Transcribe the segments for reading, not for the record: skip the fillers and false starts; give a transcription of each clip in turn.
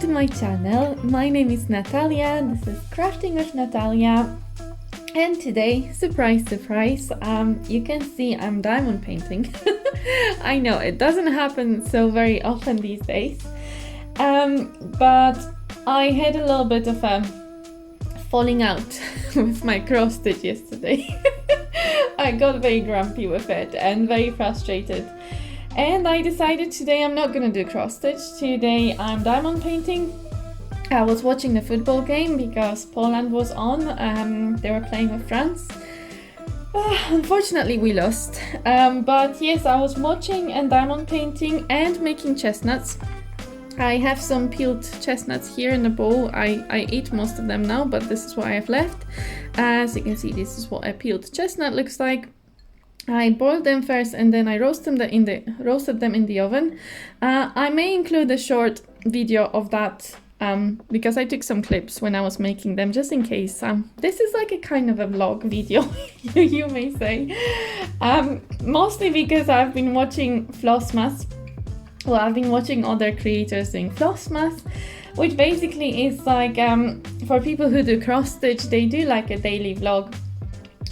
to my channel. My name is Natalia, this is Crafting with Natalia, and today, surprise surprise, you can see I'm diamond painting. I know it doesn't happen so very often these days, but I had a little bit of a falling out with my cross stitch yesterday. I got very grumpy with it and very frustrated. And I decided today I'm not gonna do cross stitch. Today I'm diamond painting. I was watching the football game because Poland was on. They were playing with France. Unfortunately we lost. But yes, I was watching and diamond painting and making chestnuts. I have some peeled chestnuts here in the bowl. I ate most of them now, but this is what I have left. As you can see, this is what a peeled chestnut looks like. I boiled them first and then I roasted them in the oven. I may include a short video of that because I took some clips when I was making them, just in case. This is like a kind of a vlog video, you may say. Mostly because I've been watching Flossmas. Well, I've been watching other creators doing Flossmas, which basically is like, for people who do cross stitch, they do like a daily vlog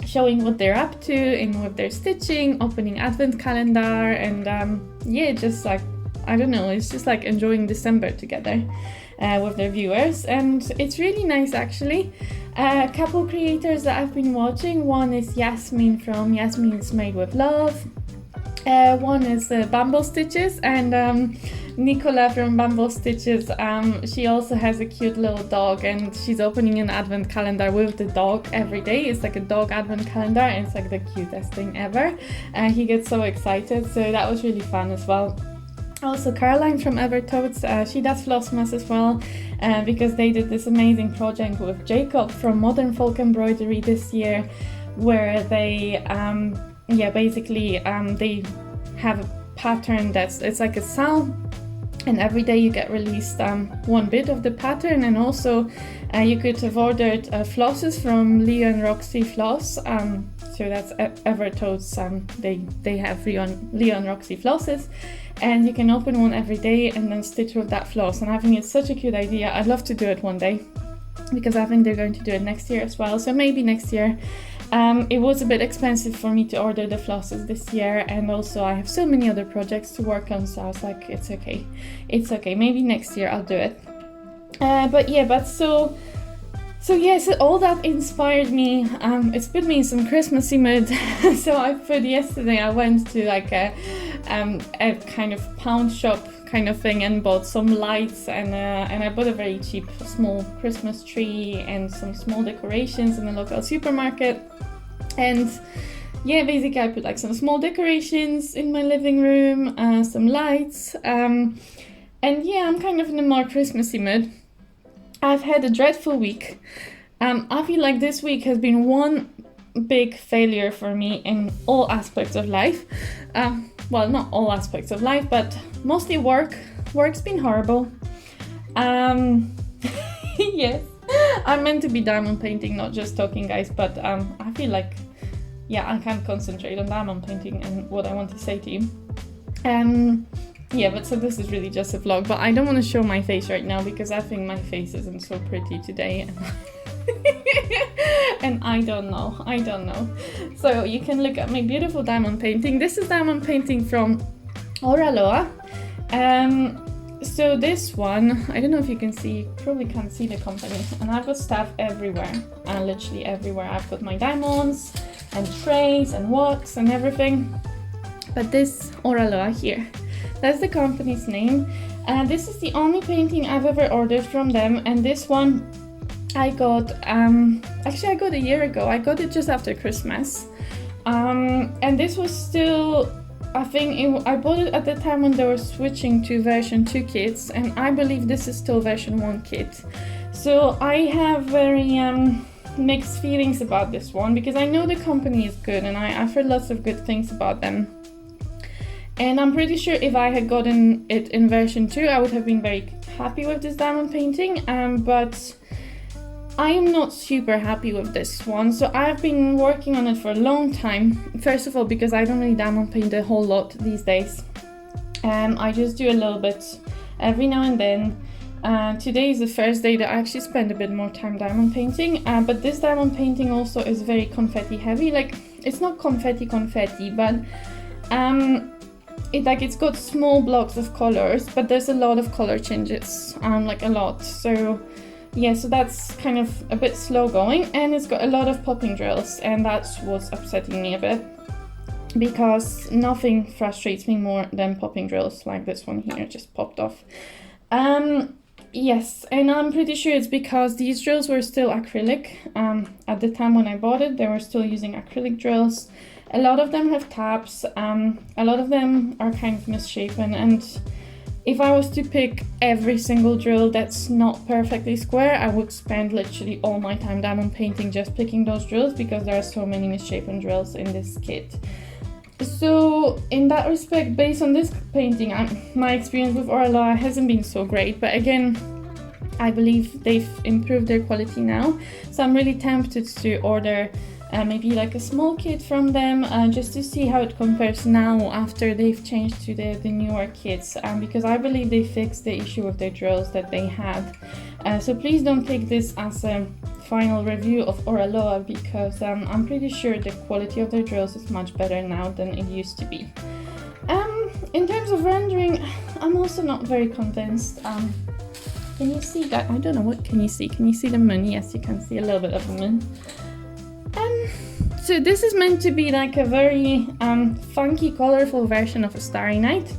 showing what they're up to and what they're stitching, opening advent calendar, and yeah, just like, I don't know, it's just like enjoying December together with their viewers, and it's really nice actually. A couple creators that I've been watching, one is Yasmin from Yasmin's Made with Love, one is Bumble Stitches, and Nicola from Bumble Stitches, she also has a cute little dog and she's opening an advent calendar with the dog every day. It's like a dog advent calendar and it's like the cutest thing ever. He gets so excited, so that was really fun as well. Also Caroline from Evertoads, she does Flossmas as well, because they did this amazing project with Jacob from Modern Folk Embroidery this year, where they basically they have a pattern it's like a sound, and every day you get released one bit of the pattern, and also you could have ordered flosses from Leo and Roxy Floss. So that's Evertoads, they have Leo and Roxy flosses, and you can open one every day and then stitch with that floss, and I think it's such a cute idea. I'd love to do it one day, because I think they're going to do it next year as well, so maybe next year. It was a bit expensive for me to order the flosses this year, and also I have so many other projects to work on, so I was like, it's okay, maybe next year I'll do it. So all that inspired me. It's put me in some Christmassy mood. So yesterday I went to like a kind of pound shop kind of thing and bought some lights, and I bought a very cheap small Christmas tree and some small decorations in the local supermarket. And yeah, basically I put like some small decorations in my living room, some lights, and yeah, I'm kind of in a more Christmassy mood. I've had a dreadful week. I feel like this week has been one big failure for me in all aspects of life. Well, not all aspects of life, but mostly work. Work's been horrible. Yes, I'm meant to be diamond painting, not just talking, guys, but I feel like, yeah, I can't concentrate on diamond painting and what I want to say to you. Yeah, but so this is really just a vlog, but I don't want to show my face right now because I think my face isn't so pretty today. And I don't know. So you can look at my beautiful diamond painting. This is diamond painting from Oraloa. So this one, I don't know if you can see, probably can't see the company, and I've got stuff everywhere, literally everywhere. I've got my diamonds and trays and wax and everything. But this Oraloa here, that's the company's name. This is the only painting I've ever ordered from them, and this one I got, actually I got a year ago. I got it just after Christmas, and this was still, I think I bought it at the time when they were switching to version 2 kits, and I believe this is still version 1 kit. So I have very mixed feelings about this one, because I know the company is good and I've heard lots of good things about them. And I'm pretty sure if I had gotten it in version 2, I would have been very happy with this diamond painting, but I am not super happy with this one. So I've been working on it for a long time. First of all, because I don't really diamond paint a whole lot these days. I just do a little bit every now and then. Today is the first day that I actually spend a bit more time diamond painting, but this diamond painting also is very confetti heavy. Like, it's not confetti, but it's got small blocks of colors, but there's a lot of color changes, like a lot. So yeah, so that's kind of a bit slow going, and it's got a lot of popping drills, and that's what's upsetting me a bit, because nothing frustrates me more than popping drills like this one here just popped off. Yes, and I'm pretty sure it's because these drills were still acrylic. At the time when I bought it, they were still using acrylic drills. A lot of them have tabs, a lot of them are kind of misshapen, and if I was to pick every single drill that's not perfectly square, I would spend literally all my time diamond painting just picking those drills, because there are so many misshapen drills in this kit. So in that respect, based on this painting, my experience with Oraloa hasn't been so great, but again, I believe they've improved their quality now, so I'm really tempted to order maybe like a small kit from them, just to see how it compares now after they've changed to the newer kits, because I believe they fixed the issue with their drills that they had. So please don't take this as a final review of Oraloa, because I'm pretty sure the quality of their drills is much better now than it used to be. In terms of rendering, I'm also not very convinced. Can you see that? I don't know, what can you see? Can you see the moon? Yes, you can see a little bit of the moon. So this is meant to be like a very funky, colorful version of a Starry Night.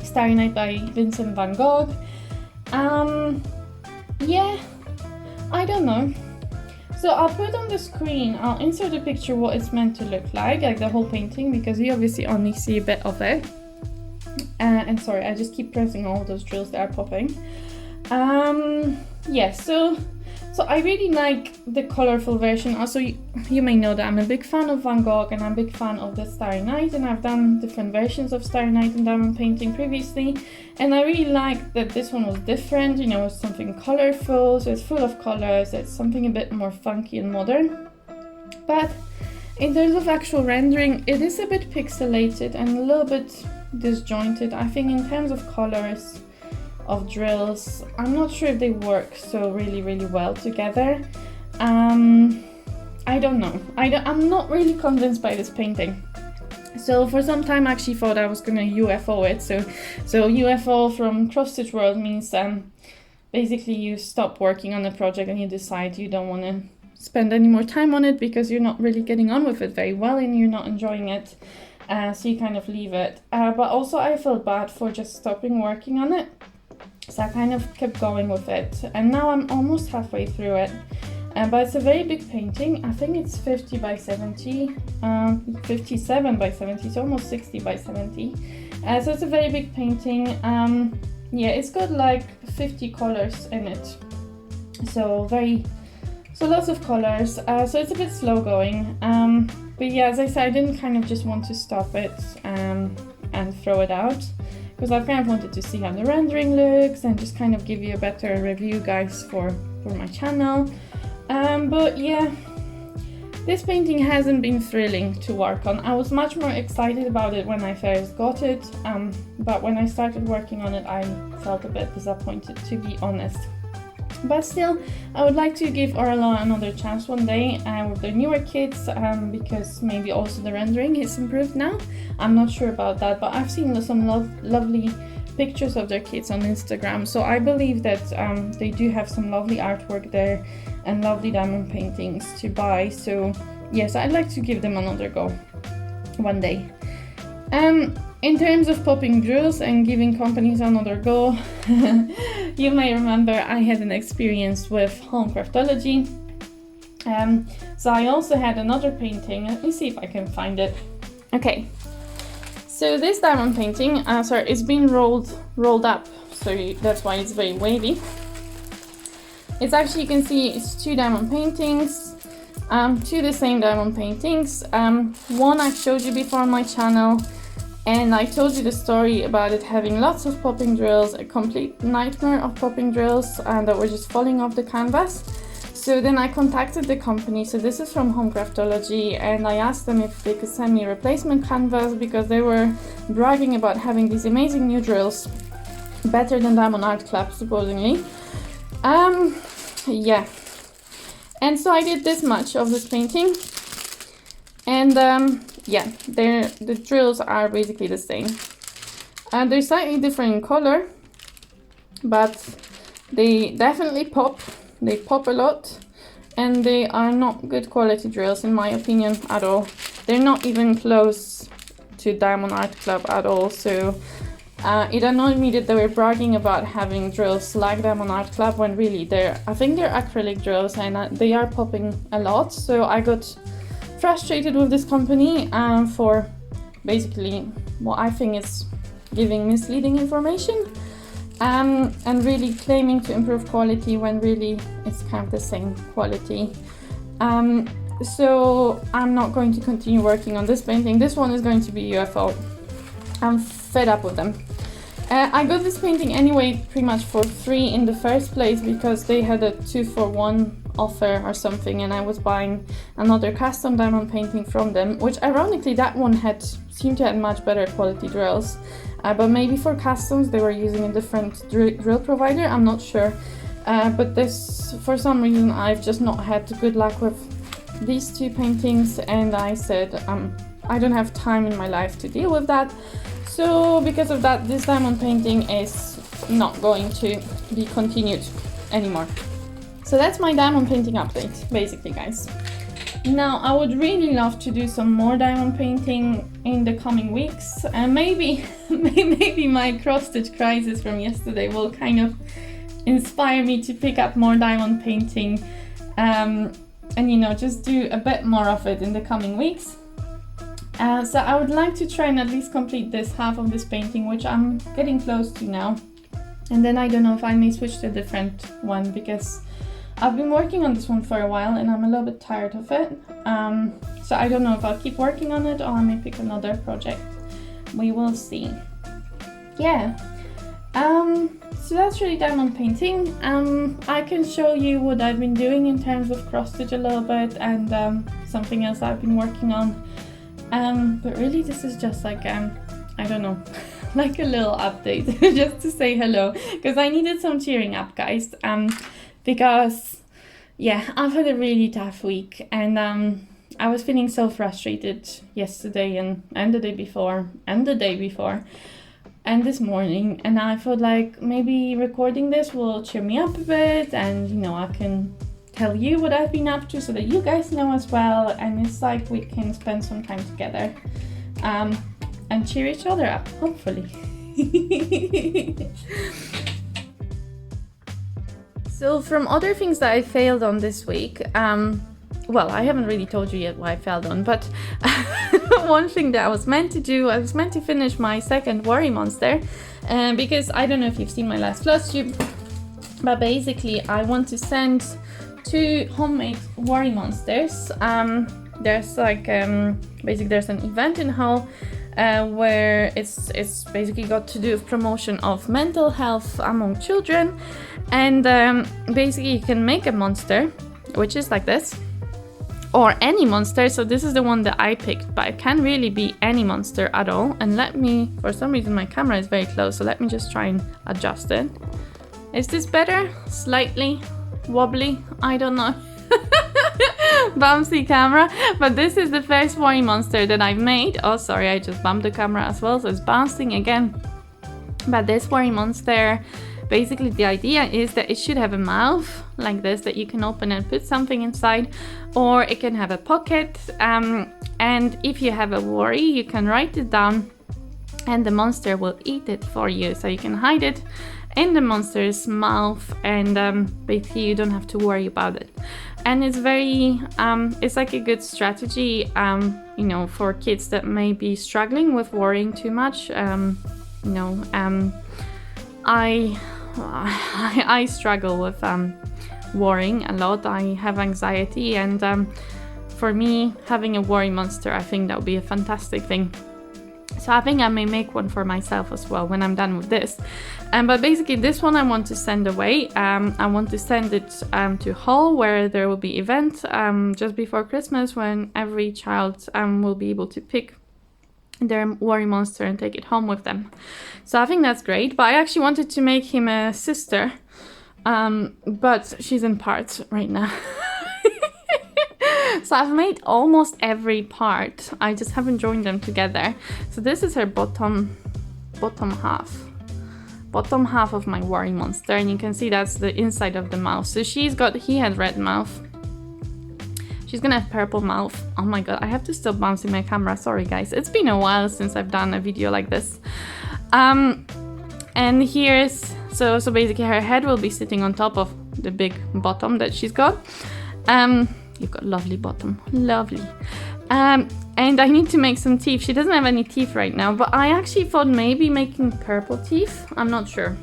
Starry Night by Vincent van Gogh. Yeah, I don't know. So I'll put on the screen, I'll insert a picture what it's meant to look like the whole painting, because you obviously only see a bit of it. And sorry, I just keep pressing all those drills that are popping. Yeah, so I really like the colorful version. Also, you may know that I'm a big fan of Van Gogh, and I'm a big fan of the Starry Night, and I've done different versions of Starry Night and diamond painting previously, and I really like that this one was different, you know, it's something colorful, so it's full of colors, it's something a bit more funky and modern. But in terms of actual rendering, it is a bit pixelated and a little bit disjointed. I think in terms of colors of drills, I'm not sure if they work so really well together. I don't know. I'm not really convinced by this painting. So for some time I actually thought I was gonna UFO it. So UFO from CrossStitch World means basically you stop working on the project and you decide you don't want to spend any more time on it because you're not really getting on with it very well and you're not enjoying it. So you kind of leave it. But also I felt bad for just stopping working on it. So I kind of kept going with it, and now I'm almost halfway through it. But it's a very big painting. I think it's 50 by 70, 57 by 70, so almost 60 by 70. So it's a very big painting. Yeah, it's got like 50 colors in it. So lots of colors. So it's a bit slow going. But yeah, as I said, I didn't kind of just want to stop it and throw it out, because I kind of wanted to see how the rendering looks and just kind of give you a better review, guys, for my channel. But yeah, this painting hasn't been thrilling to work on. I was much more excited about it when I first got it, but when I started working on it, I felt a bit disappointed, to be honest. But still, I would like to give Oraloa another chance one day with the newer kits, because maybe also the rendering is improved now. I'm not sure about that, but I've seen some lovely pictures of their kits on Instagram, so I believe that they do have some lovely artwork there and lovely diamond paintings to buy. So yes, I'd like to give them another go one day. In terms of popping drills and giving companies another go, you may remember I had an experience with Craftology. So I also had another painting. Let me see if I can find it. Okay, so this diamond painting, it's been rolled up, so that's why it's very wavy. It's actually, you can see it's two diamond paintings, two the same diamond paintings. One I showed you before on my channel, and I told you the story about it having lots of popping drills, a complete nightmare of popping drills that were just falling off the canvas. So then I contacted the company, so this is from Craftology, and I asked them if they could send me a replacement canvas because they were bragging about having these amazing new drills. better than Diamond Art Club, supposedly. Yeah. And so I did this much of this painting. And yeah, the drills are basically the same. They're slightly different in color, but they definitely pop. They pop a lot, and they are not good quality drills in my opinion at all. They're not even close to Diamond Art Club at all, so it annoyed me that they were bragging about having drills like Diamond Art Club when really I think they're acrylic drills and they are popping a lot. So I got frustrated with this company for basically what I think is giving misleading information and really claiming to improve quality when really it's kind of the same quality. So I'm not going to continue working on this painting. This one is going to be UFO. I'm fed up with them. I got this painting anyway pretty much for free in the first place because they had a 2-for-1 offer or something, and I was buying another custom diamond painting from them, which ironically that one seemed to have much better quality drills, but maybe for customs they were using a different drill provider, I'm not sure. But this, for some reason, I've just not had good luck with these two paintings, and I said I don't have time in my life to deal with that. So because of that, this diamond painting is not going to be continued anymore. So that's my diamond painting update, basically, guys. Now, I would really love to do some more diamond painting in the coming weeks, and maybe my cross-stitch crisis from yesterday will kind of inspire me to pick up more diamond painting, and you know, just do a bit more of it in the coming weeks. So I would like to try and at least complete this half of this painting, which I'm getting close to now. And then I don't know if I may switch to a different one, because I've been working on this one for a while and I'm a little bit tired of it. So I don't know if I'll keep working on it or I may pick another project. We will see. Yeah. So that's really diamond painting. I can show you what I've been doing in terms of cross stitch a little bit, and something else I've been working on. But really this is just like, I don't know, like a little update, just to say hello, because I needed some cheering up, guys, because, yeah, I've had a really tough week, and I was feeling so frustrated yesterday and the day before, and the day before, and this morning, and I felt like maybe recording this will cheer me up a bit, and, you know, I can tell you what I've been up to so that you guys know as well, and it's like we can spend some time together and cheer each other up, hopefully. So from other things that I failed on this week, well, I haven't really told you yet what I failed on, but one thing that I was meant to do, I was meant to finish my second worry monster, because I don't know if you've seen my last floss tube, but basically I want to send 2 homemade worry monsters. There's like basically there's an event in Hull where it's basically got to do with promotion of mental health among children, and basically you can make a monster which is like this, or any monster. So this is the one that I picked, but it can really be any monster at all. And let me, for some reason my camera is very close, so let me just try and adjust it. Is this better? Slightly wobbly, I don't know. Bouncy camera, but this is the first worry monster that I've made. Oh, sorry, I just bumped the camera as well, so it's bouncing again. But this worry monster, basically the idea is that it should have a mouth like this that you can open and put something inside, or it can have a pocket, and if you have a worry you can write it down and the monster will eat it for you, so you can hide it in the monster's mouth, and basically you don't have to worry about it. And it's very it's like a good strategy, you know, for kids that may be struggling with worrying too much. You know, I struggle with worrying a lot. I have anxiety, and for me, having a worry monster, I think that would be a fantastic thing. So I think I may make one for myself as well when I'm done with this. But basically this one I want to send away. I want to send it to Hull, where there will be event just before Christmas, when every child will be able to pick their worry monster and take it home with them. So I think that's great, but I actually wanted to make him a sister, but she's in parts right now. So I've made almost every part, I just haven't joined them together. So this is her bottom half of my worry monster, and you can see that's the inside of the mouth. So he had red mouth. She's gonna have purple mouth. Oh my god, I have to stop bouncing my camera, sorry guys. It's been a while since I've done a video like this. And here's, so basically her head will be sitting on top of the big bottom that she's got. You've got lovely bottom, lovely. And I need to make some teeth. She doesn't have any teeth right now, but I actually thought maybe making purple teeth. I'm not sure.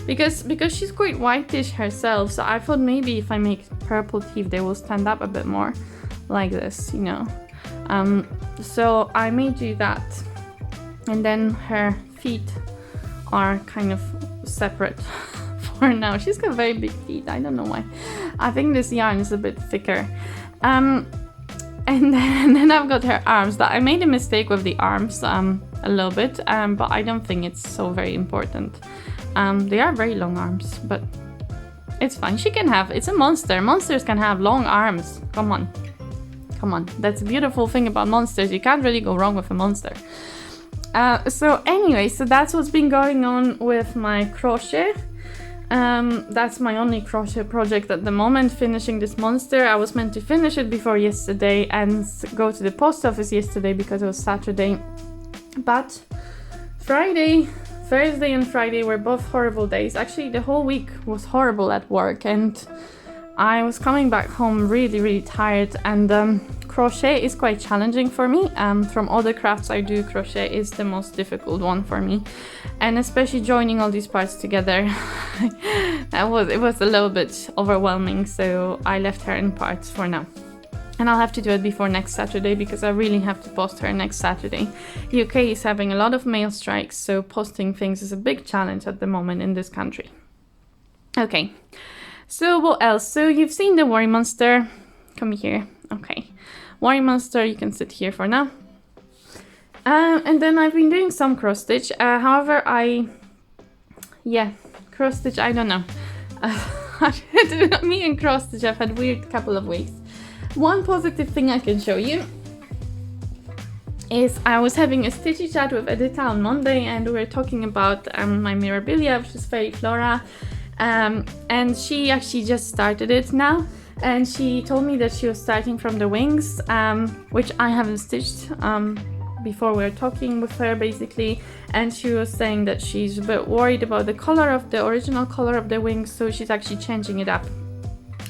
Because she's quite whitish herself, so I thought maybe if I make purple teeth, they will stand up a bit more like this, you know. So I may do that. And then her feet are kind of separate for now. She's got very big feet, I don't know why. I think this yarn is a bit thicker. And then I've got her arms. That I made a mistake with the arms a little bit, but I don't think it's so very important. They are very long arms, but it's fine. She can have, it's a monster. Monsters can have long arms. Come on. Come on. That's a beautiful thing about monsters. You can't really go wrong with a monster. So anyway, so that's what's been going on with my crochet. That's my only crochet project at the moment, finishing this monster. I was meant to finish it before yesterday and go to the post office yesterday because it was Saturday. But Thursday and Friday were both horrible days. Actually, the whole week was horrible at work, and I was coming back home really, really tired, and crochet is quite challenging for me. From all the crafts I do, crochet is the most difficult one for me, and especially joining all these parts together. It was a little bit overwhelming, so I left her in parts for now. And I'll have to do it before next Saturday because I really have to post her next Saturday. UK is having a lot of mail strikes, so posting things is a big challenge at the moment in this country. Okay, so what else? So you've seen the worry monster. Come here. Okay, worry monster, you can sit here for now. And then I've been doing some cross stitch. However, cross stitch, I don't know. Me and cross stitch, I've had a weird couple of weeks. One positive thing I can show you is I was having a stitchy chat with Edita on Monday, and we were talking about my Mirabilia, which is fairy Flora, and she actually just started it now, and she told me that she was starting from the wings, which I haven't stitched before. We were talking with her basically, and she was saying that she's a bit worried about the color of the original color of the wings, so she's actually changing it up.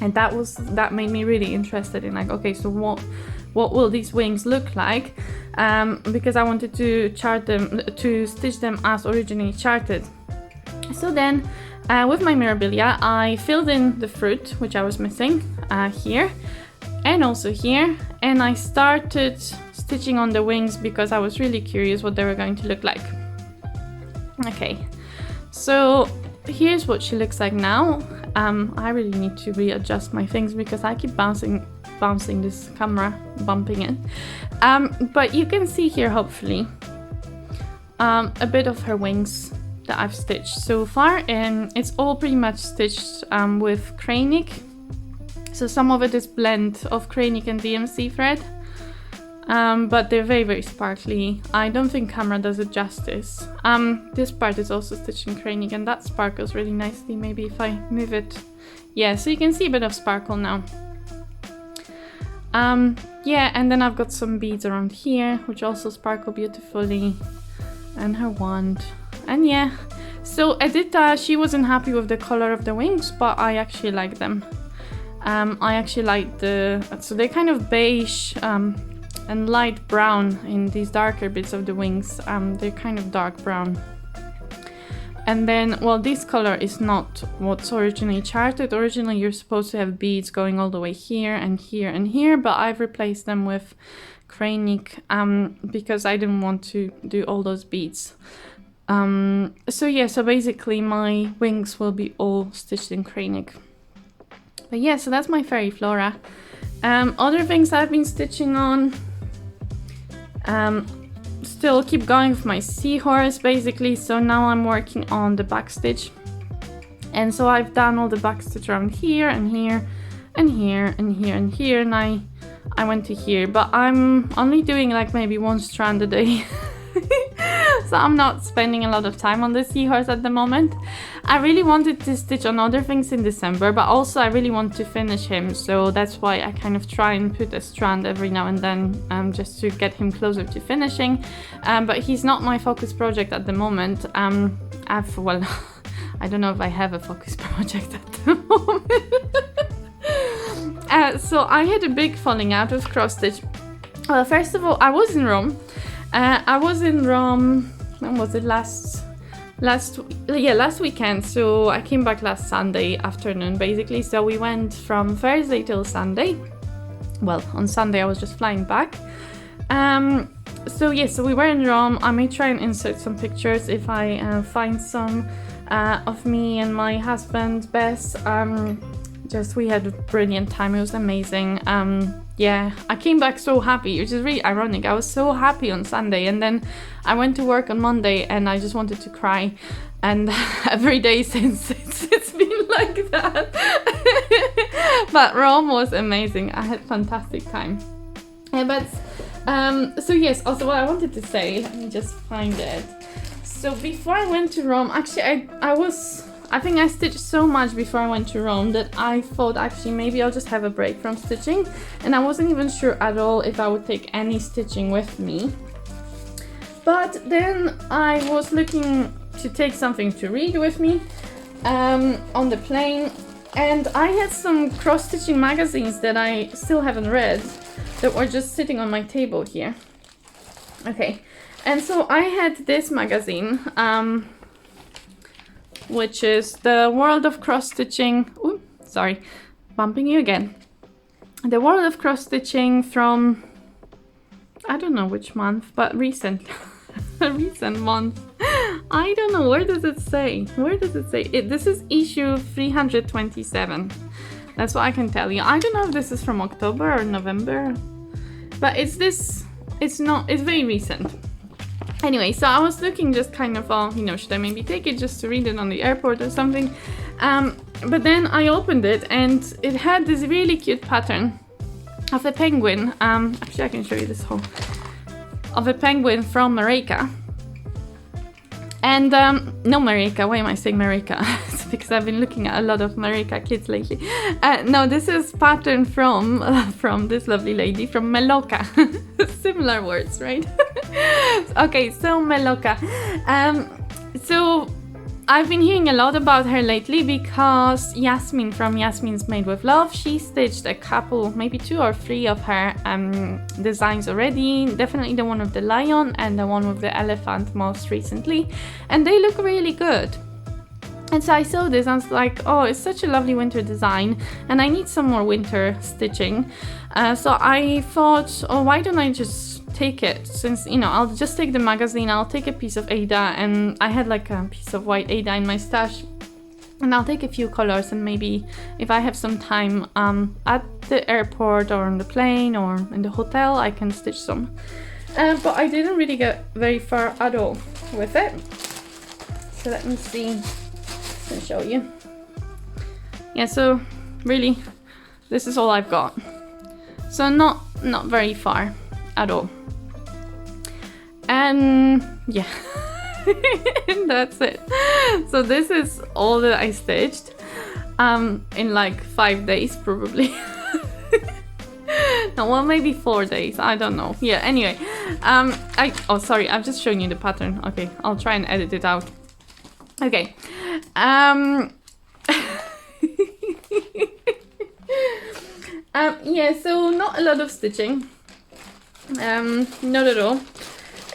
And that made me really interested in, like, okay, so what will these wings look like? Because I wanted to stitch them as originally charted. So then with my Mirabilia, I filled in the fruit, which I was missing here and also here, and I started stitching on the wings because I was really curious what they were going to look like. Okay, so here's what she looks like now. I really need to readjust my things because I keep bouncing this camera, bumping it. But you can see here, hopefully, a bit of her wings that I've stitched so far, and it's all pretty much stitched with Cranic. So some of it is blend of Cranic and DMC thread, but they're very, very sparkly. I don't think camera does it justice. This part is also stitched in Cranic, and that sparkles really nicely. Maybe if I move it, yeah, so you can see a bit of sparkle now. Yeah, and then I've got some beads around here which also sparkle beautifully, and her wand. And yeah, so Edita, she wasn't happy with the color of the wings, but I actually like them. I actually like so they're kind of beige and light brown in these darker bits of the wings. They're kind of dark brown. And then, well, this color is not what's originally charted. Originally you're supposed to have beads going all the way here and here and here, but I've replaced them with Cranic because I didn't want to do all those beads. So yeah, so basically my wings will be all stitched in Cranic. But yeah, so that's my fairy Flora. Other things I've been stitching on, still keep going with my seahorse basically. So now I'm working on the back stitch. And so I've done all the back stitch around here and here and here and here and here, and I went to here, but I'm only doing like maybe one strand a day. So I'm not spending a lot of time on the seahorse at the moment. I really wanted to stitch on other things in December, but also I really want to finish him, so that's why I kind of try and put a strand every now and then, just to get him closer to finishing. But he's not my focus project at the moment. Well, I don't know if I have a focus project at the moment. So I had a big falling out with CrossStitch. Well, first of all, I was in Rome. When was it? Last weekend. So I came back last Sunday afternoon, basically. So we went from Thursday till Sunday. Well, on Sunday I was just flying back. So we were in Rome. I may try and insert some pictures if I find some of me and my husband Bess. We had a brilliant time. It was amazing. I came back so happy, which is really ironic. I was so happy on Sunday, and then I went to work on Monday and I just wanted to cry, and every day since it's been like that. But Rome was amazing. I had a fantastic time. Also what I wanted to say, let me just find it. So before I went to Rome, actually I think I stitched so much before I went to Rome that I thought actually maybe I'll just have a break from stitching, and I wasn't even sure at all if I would take any stitching with me. But then I was looking to take something to read with me on the plane, and I had some cross-stitching magazines that I still haven't read that were just sitting on my table here. Okay, and so I had this magazine, which is the World of Cross-Stitching. Ooh, sorry, bumping you again. The World of Cross-Stitching from, I don't know which month, but recent. A recent month. I don't know, where does it say? This is issue 327. That's what I can tell you. I don't know if this is from October or November, but it's very recent. Anyway, so I was looking just kind of, should I maybe take it just to read it on the airport or something? But then I opened it and it had this really cute pattern of a penguin. Actually, I can show you this whole. Of a penguin from Meloca. And, no Meloca, why am I saying Meloca? It's because I've been looking at a lot of Meloca kids lately. No, this is pattern from this lovely lady, from Meloca. Similar words, right? Okay, so Meloca. So I've been hearing a lot about her lately because Yasmin from Yasmin's Made with Love, she stitched a couple, maybe 2 or 3 of her designs already. Definitely the one with the lion and the one with the elephant most recently. And they look really good. And so I saw this and I was like, oh, it's such a lovely winter design and I need some more winter stitching. So I thought, oh, why don't I just take it, since I'll just take the magazine, I'll take a piece of Aida, and I had like a piece of white Aida in my stash, and I'll take a few colors, and maybe if I have some time at the airport or on the plane or in the hotel, I can stitch some. But I didn't really get very far at all with it. So let me see, I can show you. Yeah, so really this is all I've got. So not very far at all. And yeah, that's it. So this is all that I stitched in like 5 days probably. No, well, maybe 4 days, I don't know. Yeah, anyway, sorry, I've just shown you the pattern. Okay, I'll try and edit it out. Okay, yeah, so not a lot of stitching, not at all.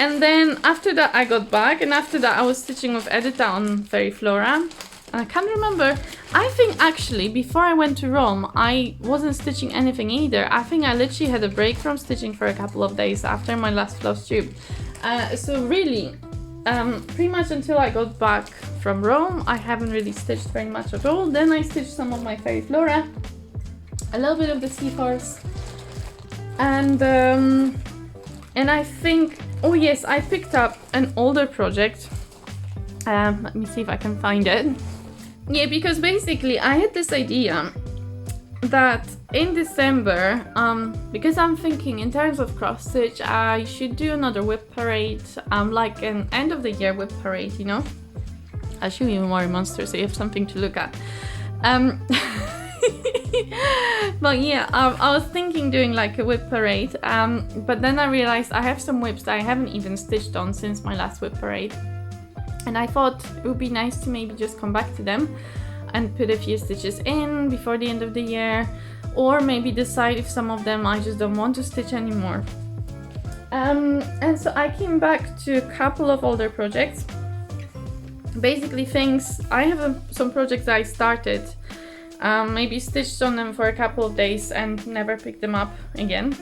And then after that I got back, and after that I was stitching with Edita on Fairy Flora. I can't remember, I think actually before I went to Rome I wasn't stitching anything either. I think I literally had a break from stitching for a couple of days after my last floss tube. So really, pretty much until I got back from Rome I haven't really stitched very much at all. Then I stitched some of my Fairy Flora, a little bit of the Seahorse, and I think Oh yes, I picked up an older project. Let me see if I can find it. Yeah, because basically I had this idea that in December, because I'm thinking in terms of cross stitch, I should do another whip parade, like an end of the year whip parade, you know. I'll show you more monsters so you have something to look at. But yeah, I was thinking doing like a whip parade, but then I realized I have some whips that I haven't even stitched on since my last whip parade, and I thought it would be nice to maybe just come back to them and put a few stitches in before the end of the year, or maybe decide if some of them I just don't want to stitch anymore. And so I came back to a couple of older projects. Basically things, I have some projects that I started, maybe stitched on them for a couple of days and never picked them up again.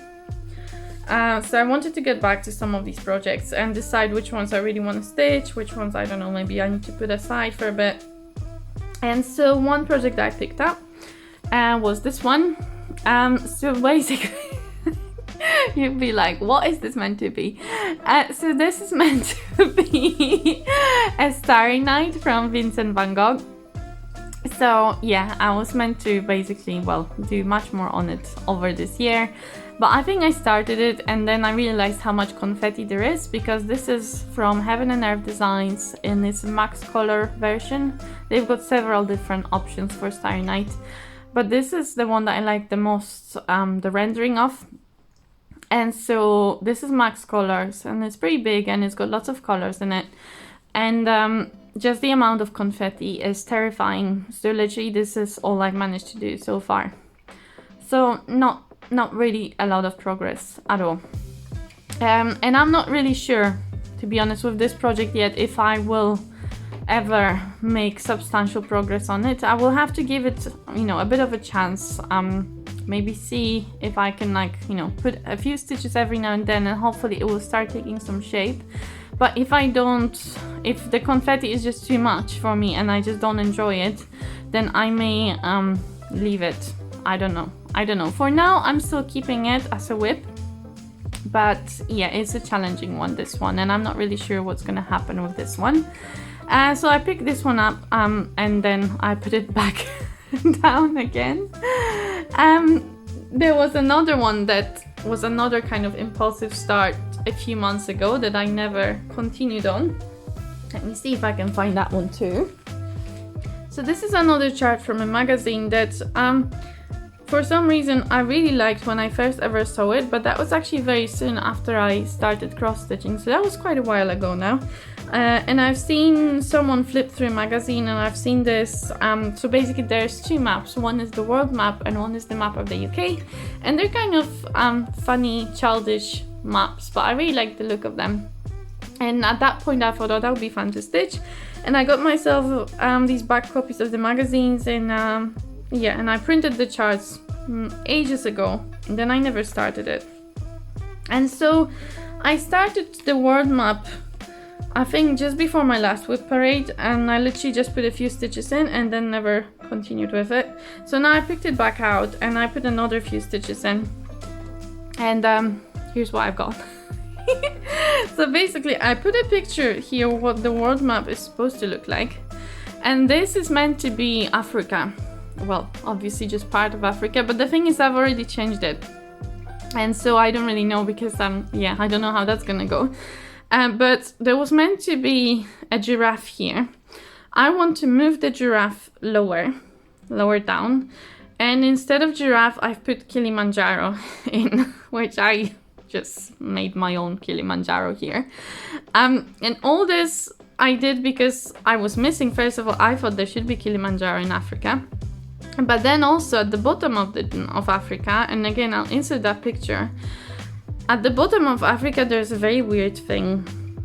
So I wanted to get back to some of these projects and decide which ones I really want to stitch, which ones I don't know, maybe I need to put aside for a bit. And so one project that I picked up was this one. So basically you'd be like, what is this meant to be? So this is meant to be a Starry Night from Vincent van Gogh. So yeah, I was meant to basically, well, do much more on it over this year, but I think I started it and then I realized how much confetti there is, because this is from Heaven and Earth Designs in its max color version. They've got several different options for Starry Night, but this is the one that I like the most, the rendering of. And so this is max colors and it's pretty big and it's got lots of colors in it, and just the amount of confetti is terrifying. So literally this is all I've managed to do so far. So not really a lot of progress at all. And I'm not really sure, to be honest, with this project yet, if I will ever make substantial progress on it. I will have to give it, you know, a bit of a chance. Maybe see if I can, like, you know, put a few stitches every now and then and hopefully it will start taking some shape. But if I don't, if the confetti is just too much for me and I just don't enjoy it, then I may leave it. I don't know. For now, I'm still keeping it as a whip. But yeah, it's a challenging one, this one. And I'm not really sure what's going to happen with this one. So I picked this one up and then I put it back down again. There was another one that was another kind of impulsive start a few months ago that I never continued on. Let me see if I can find that one too. So this is another chart from a magazine that for some reason I really liked when I first ever saw it, but that was actually very soon after I started cross stitching, so that was quite a while ago now. And I've seen someone flip through a magazine and I've seen this, so basically there's two maps. One is the world map and one is the map of the UK, and they're kind of funny, childish maps, but I really like the look of them. And at that point I thought, oh, that would be fun to stitch, and I got myself these back copies of the magazines, and yeah, and I printed the charts ages ago, and then I never started it. And so I started the world map, I think just before my last whip parade, and I literally just put a few stitches in and then never continued with it. So now I picked it back out and I put another few stitches in, and here's what I've got. So basically I put a picture here what the world map is supposed to look like, and this is meant to be Africa. Well, obviously just part of Africa, but the thing is I've already changed it, and so I don't really know, because yeah, I don't know how that's gonna go. But there was meant to be a giraffe here. I want to move the giraffe lower down, and instead of giraffe I've put Kilimanjaro in, which I just made my own Kilimanjaro here. And all this I did because I was missing, first of all, I thought there should be Kilimanjaro in Africa. But then also at the bottom of Africa, and again I'll insert that picture, at the bottom of Africa there's a very weird thing,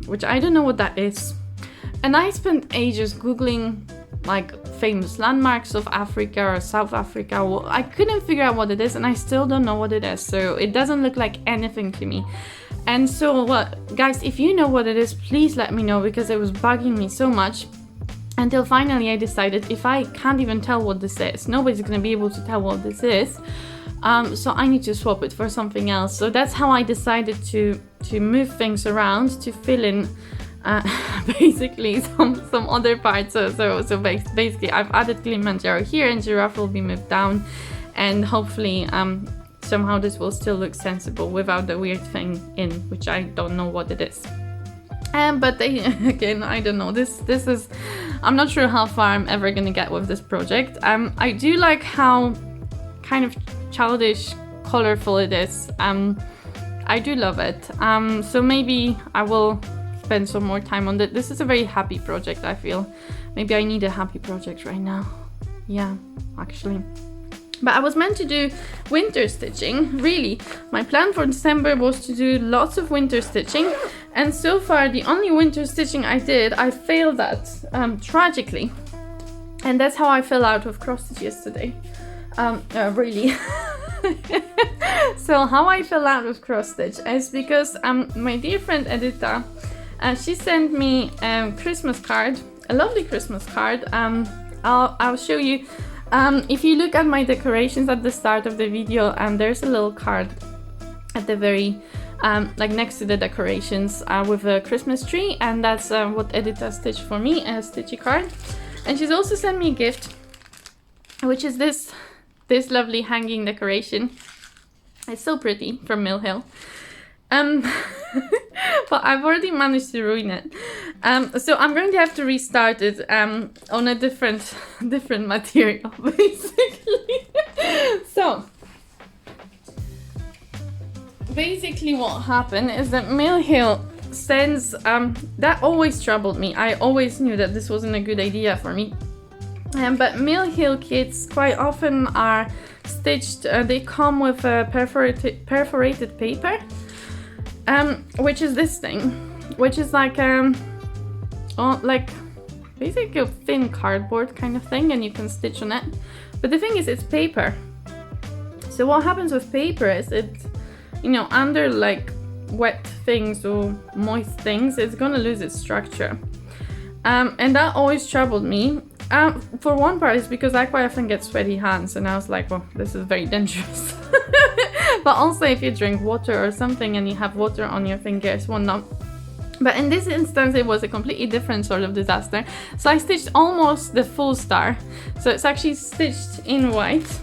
which I don't know what that is. And I spent ages googling like famous landmarks of Africa or South Africa. I couldn't figure out what it is, and I still don't know what it is, so it doesn't look like anything to me. And so, well, guys, if you know what it is, please let me know, because it was bugging me so much. Until finally I decided, if I can't even tell what this is, nobody's gonna be able to tell what this is, so I need to swap it for something else. So that's how I decided to to move things around to fill in basically some other parts. So basically I've added Kilimanjaro here, and Giraffe will be moved down, and hopefully somehow this will still look sensible without the weird thing in, which I don't know what it is. But again, I don't know. This is, I'm not sure how far I'm ever gonna get with this project. I do like how kind of childish, colorful it is. I do love it. So maybe I will spend some more time on it. This is a very happy project, I feel. Maybe I need a happy project right now. Yeah, actually. But I was meant to do winter stitching, really. My plan for December was to do lots of winter stitching, and so far the only winter stitching I did, I failed at, tragically. And that's how I fell out of cross stitch yesterday. Really. So how I fell out of cross stitch is because my dear friend Edita, she sent me a Christmas card, a lovely Christmas card. I'll show you. If you look at my decorations at the start of the video, there's a little card at the very, like next to the decorations with a Christmas tree, and that's what Edita stitched for me, a stitchy card. And she's also sent me a gift, which is this lovely hanging decoration. It's so pretty, from Mill Hill. But I've already managed to ruin it. So I'm going to have to restart it on a different material, basically. So basically what happened is that Mill Hill sends, that always troubled me. I always knew that this wasn't a good idea for me. But Mill Hill kits quite often are stitched, they come with perforated paper. Which is this thing, which is like like basically a thin cardboard kind of thing, and you can stitch on it. But the thing is, it's paper. So what happens with paper is it, you know, under like wet things or moist things, it's gonna lose its structure. And that always troubled me. For one part, it's because I quite often get sweaty hands, and I was like, well, this is very dangerous. But also if you drink water or something and you have water on your fingers, well, no. But in this instance, it was a completely different sort of disaster. So I stitched almost the full star. So it's actually stitched in white.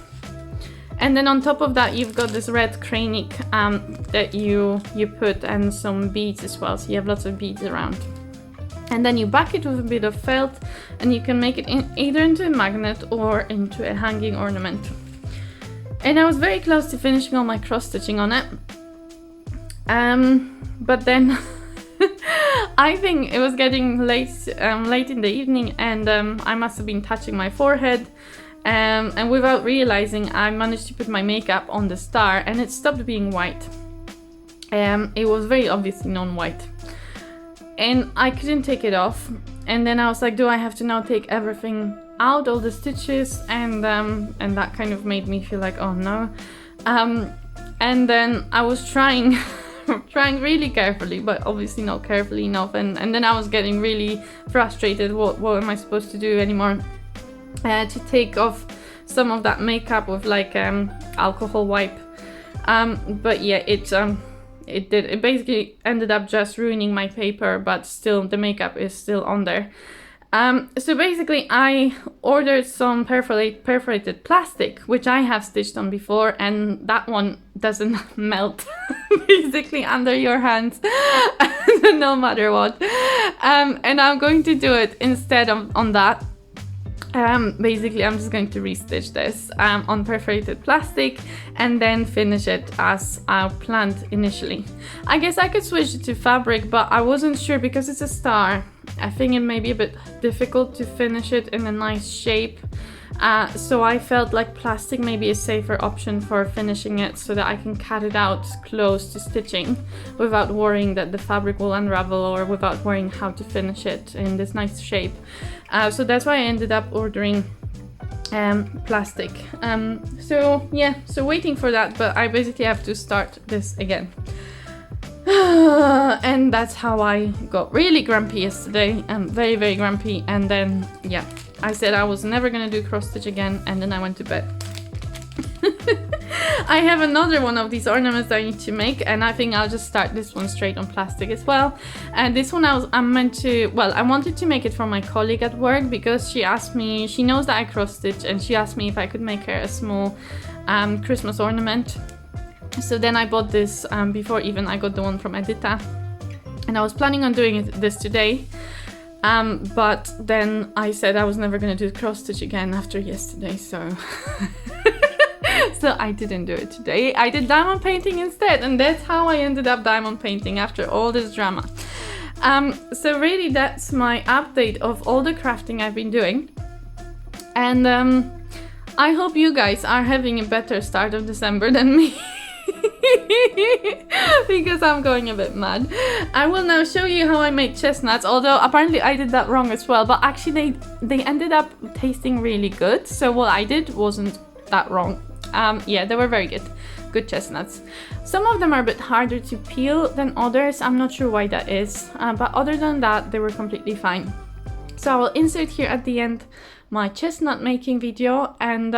And then on top of that, you've got this red cranic that you put, and some beads as well. So you have lots of beads around. And then you back it with a bit of felt, and you can make it either into a magnet or into a hanging ornament. And I was very close to finishing all my cross stitching on it. But then I think it was getting late in the evening, and I must have been touching my forehead. And without realizing, I managed to put my makeup on the star, and it stopped being white. It was very obviously non-white. And I couldn't take it off. And then I was like, do I have to now take everything out, all the stitches? And that kind of made me feel like, oh no. And then I was trying really carefully, but obviously not carefully enough. And then I was getting really frustrated. What am I supposed to do anymore? To take off some of that makeup with like alcohol wipe. But yeah, it basically ended up just ruining my paper, but still the makeup is still on there. So basically I ordered some perforated plastic, which I have stitched on before, and that one doesn't melt basically under your hands no matter what. And I'm going to do it instead on that. Basically I'm just going to restitch this on perforated plastic and then finish it as I planned initially. I guess I could switch it to fabric, but I wasn't sure because it's a star. I think it may be a bit difficult to finish it in a nice shape. So I felt like plastic may be a safer option for finishing it, so that I can cut it out close to stitching without worrying that the fabric will unravel, or without worrying how to finish it in this nice shape. So that's why I ended up ordering plastic. So yeah, so waiting for that, but I basically have to start this again. And that's how I got really grumpy yesterday. Very, very grumpy. And then, yeah, I said I was never gonna do cross stitch again, and then I went to bed. I have another one of these ornaments that I need to make, and I think I'll just start this one straight on plastic as well. And this one I wanted to make it for my colleague at work, because she asked me, she knows that I cross stitch, and she asked me if I could make her a small Christmas ornament. So then I bought this before even I got the one from Edita, and I was planning on doing this today. But then I said I was never going to do cross stitch again after yesterday, so so I didn't do it today. I did diamond painting instead, and that's how I ended up diamond painting after all this drama. So really that's my update of all the crafting I've been doing, and I hope you guys are having a better start of December than me. Because I'm going a bit mad. I will now show you how I made chestnuts, although apparently I did that wrong as well, but actually they ended up tasting really good, so what I did wasn't that wrong. Yeah, they were very good chestnuts. Some of them are a bit harder to peel than others, I'm not sure why that is, but other than that they were completely fine. So I will insert here at the end my chestnut making video, and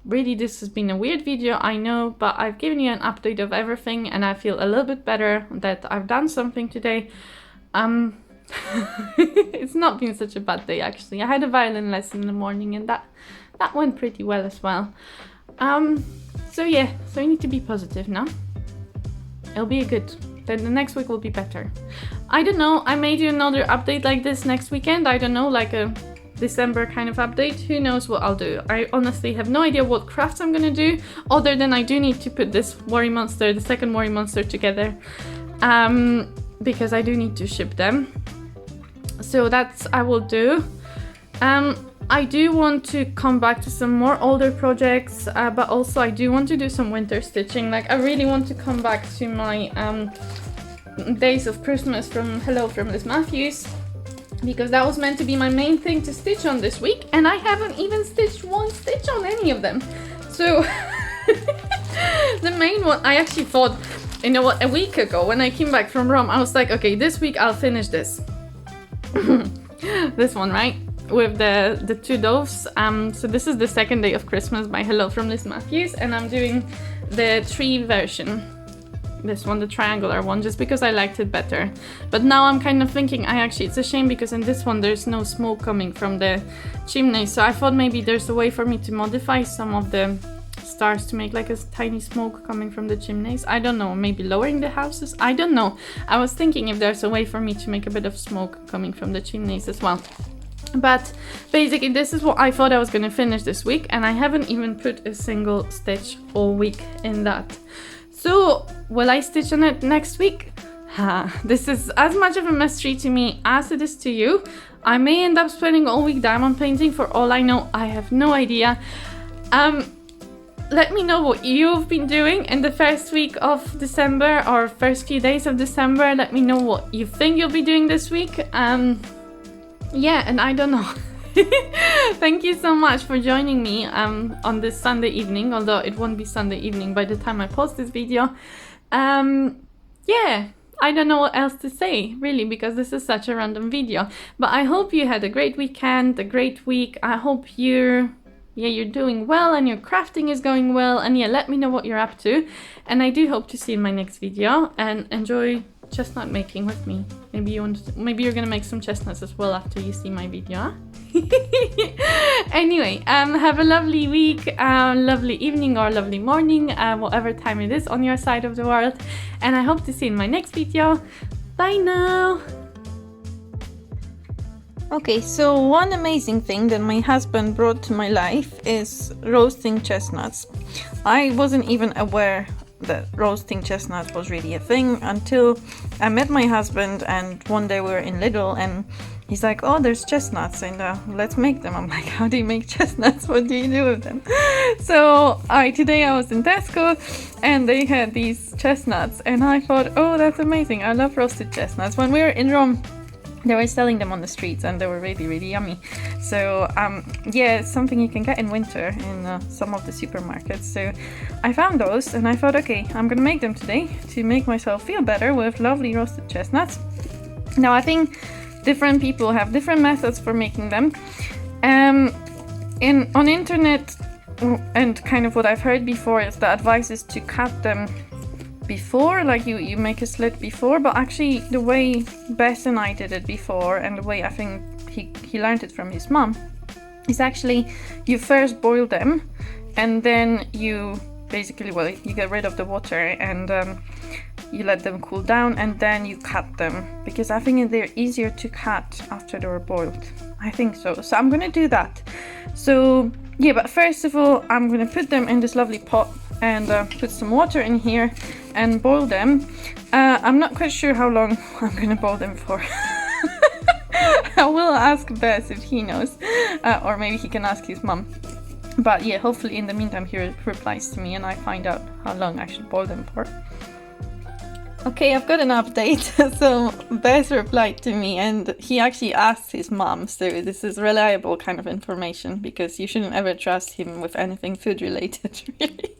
really this has been a weird video, I know, but I've given you an update of everything, and I feel a little bit better that I've done something today. It's not been such a bad day actually. I had a violin lesson in the morning, and that went pretty well as well. So yeah, so you need to be positive now. It'll be good. Then the next week will be better. I don't know, I may do another update like this next weekend. I don't know, like a December kind of update. Who knows what I'll do. I honestly have no idea what crafts I'm gonna do, other than I do need to put this worry monster, the second worry monster, together, because I do need to ship them. So that's I will do. I do want to come back to some more older projects, but also I do want to do some winter stitching. Like I really want to come back to my Days of Christmas from Hello from Liz Matthews, because that was meant to be my main thing to stitch on this week, and I haven't even stitched one stitch on any of them. So the main one, I actually thought, you know what, a week ago when I came back from Rome, I was like, okay, this week I'll finish this. This one, right? With the two doves. So this is the second day of Christmas by Hello from Liz Matthews, and I'm doing the tree version. This one, the triangular one, just because I liked it better. But now I'm kind of thinking, it's a shame because in this one there's no smoke coming from the chimney, so I thought maybe there's a way for me to modify some of the stars to make like a tiny smoke coming from the chimneys. I don't know, maybe lowering the houses, I don't know. I was thinking if there's a way for me to make a bit of smoke coming from the chimneys as well. But basically this is what I thought I was going to finish this week, and I haven't even put a single stitch all week in that. So, will I stitch on it next week? This is as much of a mystery to me as it is to you. I may end up spending all week diamond painting, for all I know. I have no idea. Let me know what you've been doing in the first week of December, or first few days of December. Let me know what you think you'll be doing this week. Yeah, and I don't know. Thank you so much for joining me on this Sunday evening, although it won't be Sunday evening by the time I post this video. Yeah, I don't know what else to say really, because this is such a random video, but I hope you had a great weekend, a great week. I hope you're doing well and your crafting is going well, and yeah, let me know what you're up to, and I do hope to see you in my next video, and enjoy chestnut making with me. Maybe you're gonna make some chestnuts as well after you see my video, huh? Anyway, have a lovely week, lovely evening or lovely morning, whatever time it is on your side of the world, and I hope to see you in my next video. Bye now! Okay, so one amazing thing that my husband brought to my life is roasting chestnuts. I wasn't even aware that roasting chestnuts was really a thing until I met my husband, and one day we were in Lidl and he's like, oh, there's chestnuts and let's make them. I'm like, how do you make chestnuts? What do you do with them? So today I was in Tesco and they had these chestnuts and I thought, oh, that's amazing. I love roasted chestnuts. When we were in Rome, they were selling them on the streets and they were really, really yummy. So yeah, it's something you can get in winter in some of the supermarkets. So I found those and I thought, okay, I'm gonna make them today to make myself feel better with lovely roasted chestnuts. Now I think different people have different methods for making them. On internet and kind of what I've heard before is the advice is to cut them before, like you make a slit before, but actually the way Bess and I did it before, and the way I think he learned it from his mom, is actually you first boil them, and then you basically, well, you get rid of the water, and you let them cool down, and then you cut them, because I think they're easier to cut after they're boiled. I think so. So I'm gonna do that. So yeah, but first of all, I'm gonna put them in this lovely pot and put some water in here and boil them. I'm not quite sure how long I'm gonna boil them for. I will ask Bess if he knows, or maybe he can ask his mom. But yeah, hopefully in the meantime he replies to me and I find out how long I should boil them for. Okay, I've got an update. So Bess replied to me and he actually asked his mom, so this is reliable kind of information, because you shouldn't ever trust him with anything food related, really.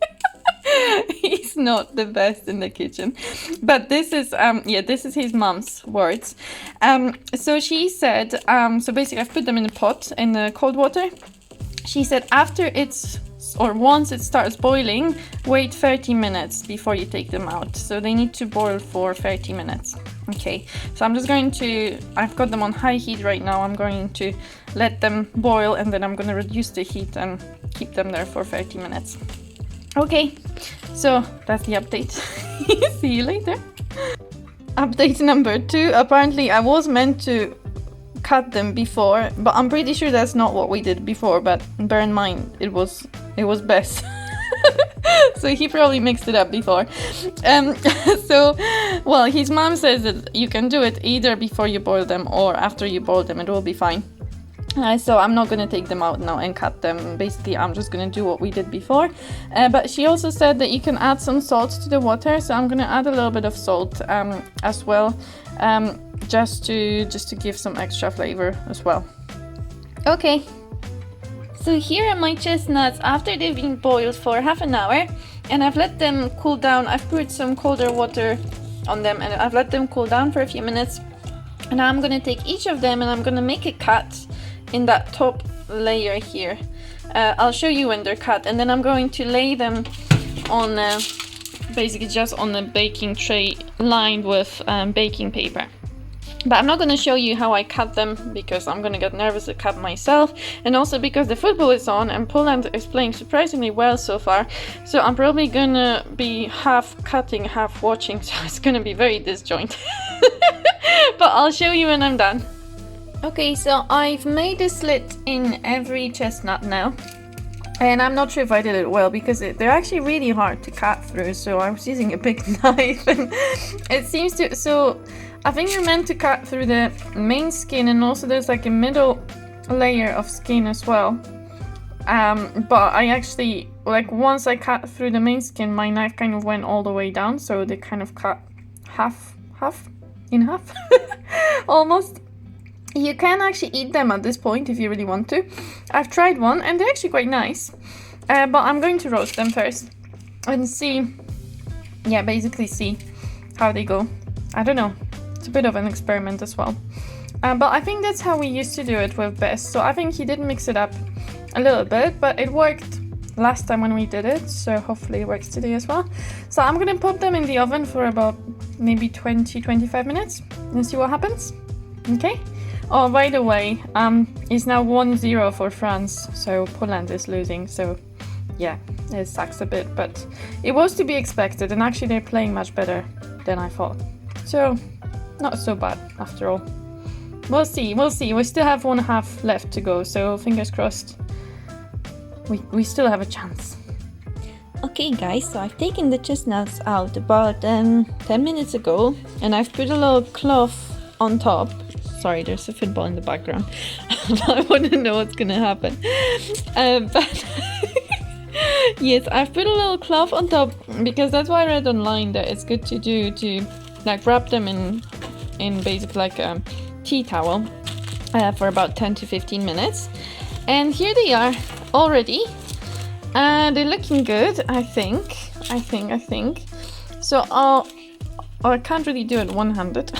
He's not the best in the kitchen. But this is this is his mom's words. So she said, so basically I've put them in a pot in the cold water. She said once it starts boiling, wait 30 minutes before you take them out. So they need to boil for 30 minutes. Okay, so I'm just going to, I've got them on high heat right now. I'm going to let them boil and then I'm going to reduce the heat and keep them there for 30 minutes. Okay, so that's the update. See you later. Update number 2. Apparently I was meant to cut them before, but I'm pretty sure that's not what we did before, but bear in mind it was Bess. So he probably mixed it up before. So well, his mom says that you can do it either before you boil them or after you boil them, it will be fine. So I'm not going to take them out now and cut them. Basically I'm just going to do what we did before, but she also said that you can add some salt to the water, so I'm going to add a little bit of salt as well, just to give some extra flavor as well. Okay, so here are my chestnuts after they've been boiled for half an hour, and I've let them cool down. I've put some colder water on them and I've let them cool down for a few minutes, and I'm going to take each of them and I'm going to make a cut in that top layer here. I'll show you when they're cut, and then I'm going to lay them on basically just on a baking tray lined with baking paper. But I'm not going to show you how I cut them because I'm going to get nervous to cut myself, and also because the football is on and Poland is playing surprisingly well so far, so I'm probably going to be half cutting, half watching, so it's going to be very disjointed. But I'll show you when I'm done. Okay, so I've made a slit in every chestnut now, and I'm not sure if I did it well because they're actually really hard to cut through, so I was using a big knife and it seems to, so I think you're meant to cut through the main skin, and also there's like a middle layer of skin as well, but I actually, like, once I cut through the main skin, my knife kind of went all the way down, so they kind of cut half in half almost. You can actually eat them at this point if you really want to. I've tried one and they're actually quite nice, but I'm going to roast them first and see, yeah, basically see how they go. I don't know, it's a bit of an experiment as well, but I think that's how we used to do it with Bess, so I think he did mix it up a little bit, but it worked last time when we did it, so hopefully it works today as well. So I'm gonna pop them in the oven for about maybe 20-25 minutes and see what happens. Okay. Oh, by the way, it's now 1-0 for France, so Poland is losing, so yeah, it sucks a bit, but it was to be expected, and actually they're playing much better than I thought, so not so bad after all. We'll see, we still have one half left to go, so fingers crossed, we still have a chance. Okay guys, so I've taken the chestnuts out about 10 minutes ago, and I've put a little cloth on top. Sorry, there's a football in the background. I wouldn't know what's gonna happen. But yes, I've put a little cloth on top because that's what I read online that it's good to do, to like wrap them in basically like a tea towel for about 10 to 15 minutes. And here they are already. They're looking good, I think. So I can't really do it one-handed.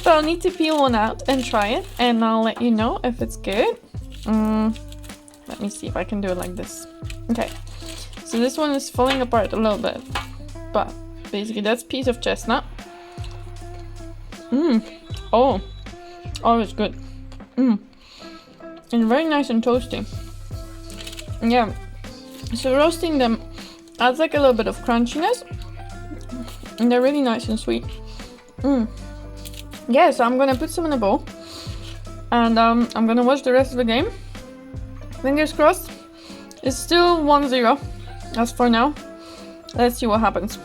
So I'll need to peel one out and try it, and I'll let you know if it's good. But Let me see if I can do it like this. Okay, so this one is falling apart a little bit, but basically that's a piece of chestnut. Oh, it's good. And very nice and toasty. Yeah, so roasting them adds like a little bit of crunchiness, and they're really nice and sweet. Yeah, so I'm gonna put some in a bowl, and I'm gonna watch the rest of the game. Fingers crossed. It's still 1-0 as for now. Let's see what happens.